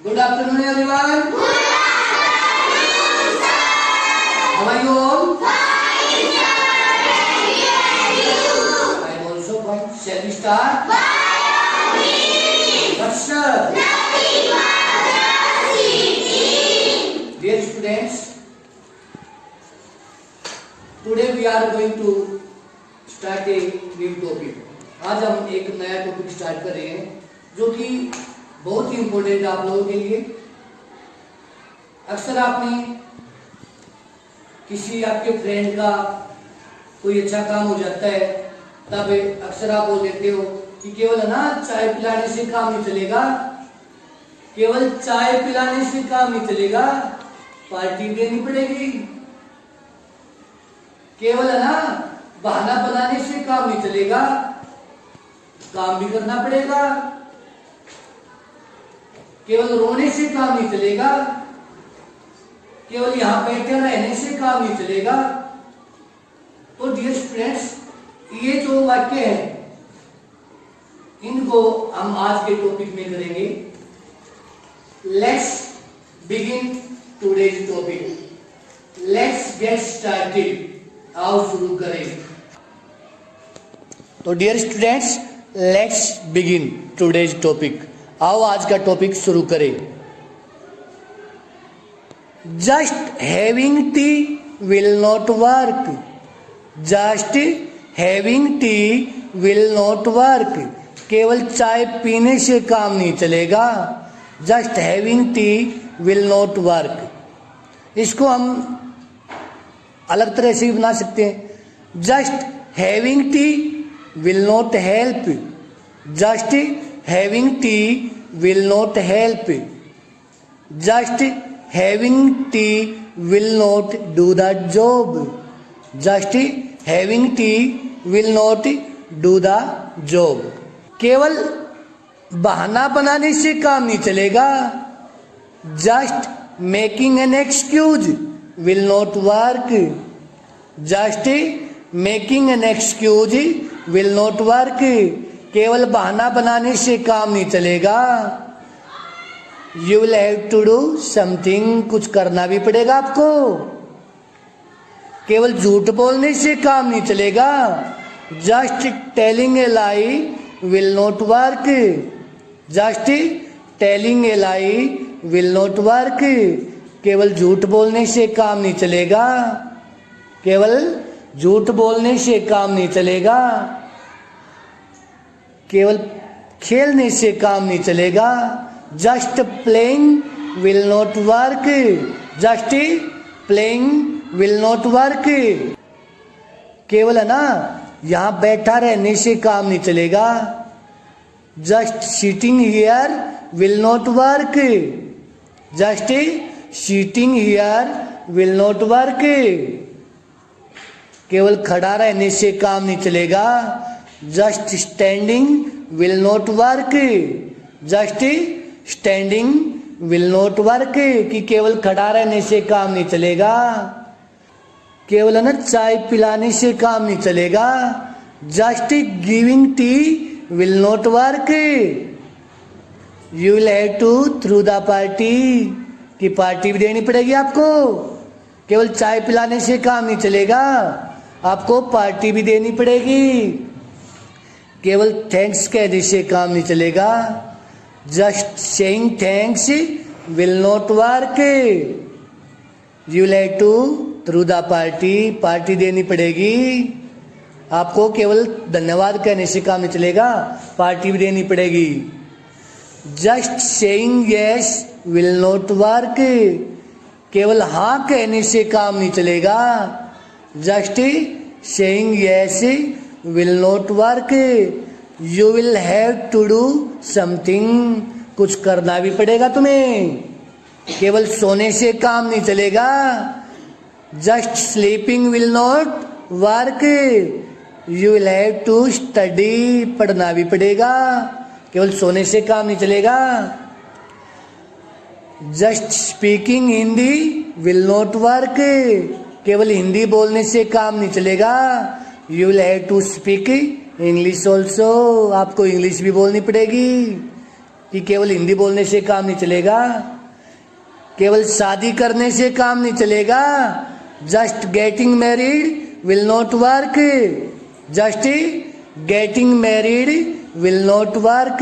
Good afternoon, everyone. How are you all? I am also fine. Shall we start? But sir, dear students, today we are going to start a new topic. आज हम एक नया topic start कर रहे हैं जो कि बहुत ही इम्पोर्टेंट है आप लोगों के लिए। अक्सर आपने किसी आपके फ्रेंड का कोई अच्छा काम हो जाता है तब अक्सर आप बोल देते हो कि केवल है ना चाय पिलाने से काम नहीं चलेगा, केवल चाय पिलाने से काम नहीं चलेगा, पार्टी देनी पड़ेगी। केवल है ना बहाना बनाने से काम नहीं चलेगा, काम भी करना पड़ेगा। केवल रोने से काम नहीं चलेगा, केवल यहां बैठे रहने से काम नहीं चलेगा। तो डियर स्टूडेंट्स, ये जो वाक्य है इनको हम आज के टॉपिक में करेंगे। Let's begin today's topic. Let's get started. आओ शुरू करें। तो dear students, let's begin today's topic. आओ आज का टॉपिक शुरू करें। Just having tea will not work. Just having tea will not work. केवल चाय पीने से काम नहीं चलेगा। Just having tea will not work. इसको हम अलग तरह से भी बना सकते हैं। Just having tea will not help. Just having tea will not help. Just having tea will not do the job. Just having tea will not do the job. केवल बहाना बनाने से काम नहीं चलेगा। Just making an excuse will not work. Just making an excuse will not work. केवल बहाना बनाने से काम नहीं चलेगा। You will have to do something. कुछ करना भी पड़ेगा आपको। केवल झूठ बोलने से काम नहीं चलेगा। Just telling a lie will not work. Just telling a lie will not work. केवल झूठ बोलने से काम नहीं चलेगा। केवल झूठ बोलने से काम नहीं चलेगा। केवल खेलने से काम नहीं चलेगा। Just playing will not work. Just playing will not work. केवल है ना यहां बैठा रहने से काम नहीं चलेगा। Just sitting here will not work. Just sitting here will not work. केवल खड़ा रहने से काम नहीं चलेगा। Just standing will not work. Just standing will not work. कि केवल खड़ा रहने से काम नहीं चलेगा। केवल है ना चाय पिलाने से काम नहीं चलेगा। Just giving tea will not work. You will have to throw the party. कि पार्टी भी देनी पड़ेगी आपको। केवल चाय पिलाने से काम नहीं चलेगा, आपको पार्टी भी देनी पड़ेगी। केवल थैंक्स कहने से काम नहीं चलेगा। Just saying thanks will not work. You will have to throw the party. Party देनी पड़ेगी आपको। केवल धन्यवाद कहने से काम नहीं चलेगा, पार्टी भी देनी पड़ेगी। Just saying yes will not work. केवल हाँ कहने से काम नहीं चलेगा। Just saying yes will not work. You will have to do something. कुछ करना भी पड़ेगा तुम्हें। केवल सोने से काम नहीं चलेगा। Just sleeping will not work. You will have to study. पढ़ना भी पड़ेगा। केवल सोने से काम नहीं चलेगा। Just speaking Hindi will not work. केवल हिंदी बोलने से काम नहीं चलेगा। You will have to speak English also. आपको इंग्लिश भी बोलनी पड़ेगी। कि केवल हिंदी बोलने से काम नहीं चलेगा, केवल शादी करने से काम नहीं चलेगा। Just getting married will not work, just getting married will not work,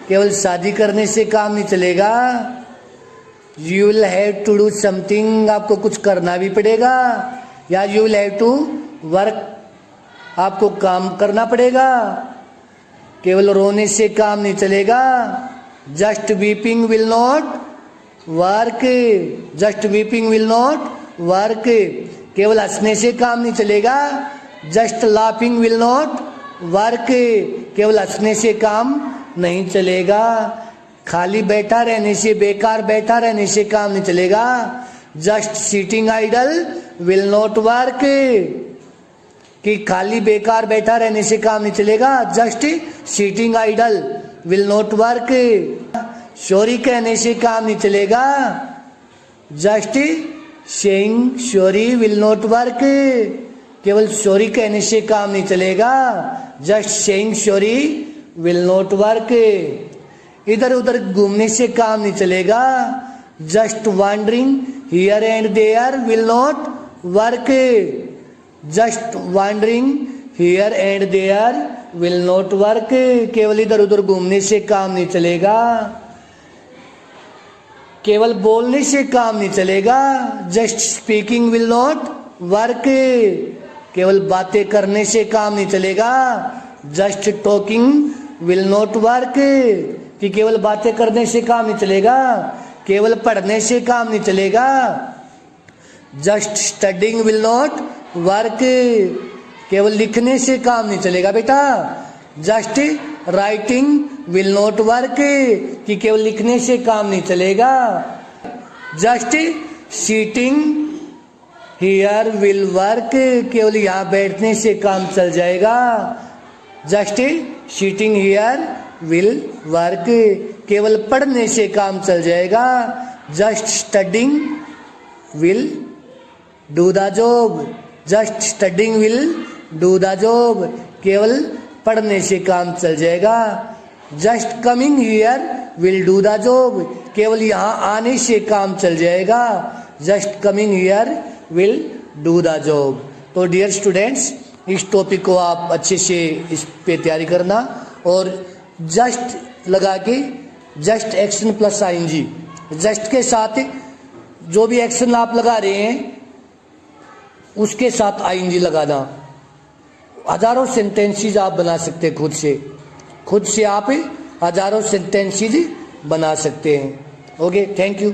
केवल शादी करने से काम नहीं चलेगा। You will have to do something, आपको कुछ करना भी पड़ेगा, या you will have to work, आपको काम करना पड़ेगा। केवल रोने से काम नहीं चलेगा। Just weeping will not work, just weeping will not work, केवल हंसने से काम नहीं चलेगा। Just laughing will not work, केवल हंसने से काम नहीं चलेगा। खाली बैठा रहने से, बेकार बैठा रहने से काम नहीं चलेगा। Just sitting idle will not work, कि खाली बेकार बैठा रहने से काम नहीं चलेगा। Just sitting idle will not work, sorry कहने से काम नहीं चलेगा। Just saying sorry will not work, केवल सॉरी कहने से काम नहीं चलेगा। Just saying sorry will not work, इधर उधर घूमने से काम नहीं चलेगा। Just wandering here and there will not work, just wandering here and there will not work, केवल इधर उधर घूमने से काम नहीं चलेगा। केवल बोलने से काम नहीं चलेगा। Just speaking will not work, केवल बातें करने से काम नहीं चलेगा। Just talking will not work, कि केवल बातें करने से काम नहीं चलेगा। केवल पढ़ने से काम नहीं चलेगा। Just studying will not work, केवल लिखने से काम नहीं चलेगा बेटा। Just writing will not work, कि केवल लिखने से काम नहीं चलेगा। Just sitting here will work, केवल यहाँ बैठने से काम चल जाएगा। Just sitting here will work, केवल पढ़ने से काम चल जाएगा। Just studying will do the job, just studying will do the job, केवल पढ़ने से काम चल जाएगा। Just coming here will do the job, केवल यहाँ आने से काम चल जाएगा। Just coming here will do the job. तो डियर स्टूडेंट्स, इस टॉपिक को आप अच्छे से इस पे तैयारी करना, और जस्ट लगा के just action plus ING, just के साथ जो भी एक्शन आप लगा रहे हैं उसके साथ आईएनजी लगाना। हजारों सेंटेंसेस आप बना सकते हैं खुद से आप हजारों सेंटेंसेस बना सकते हैं। Okay, thank you.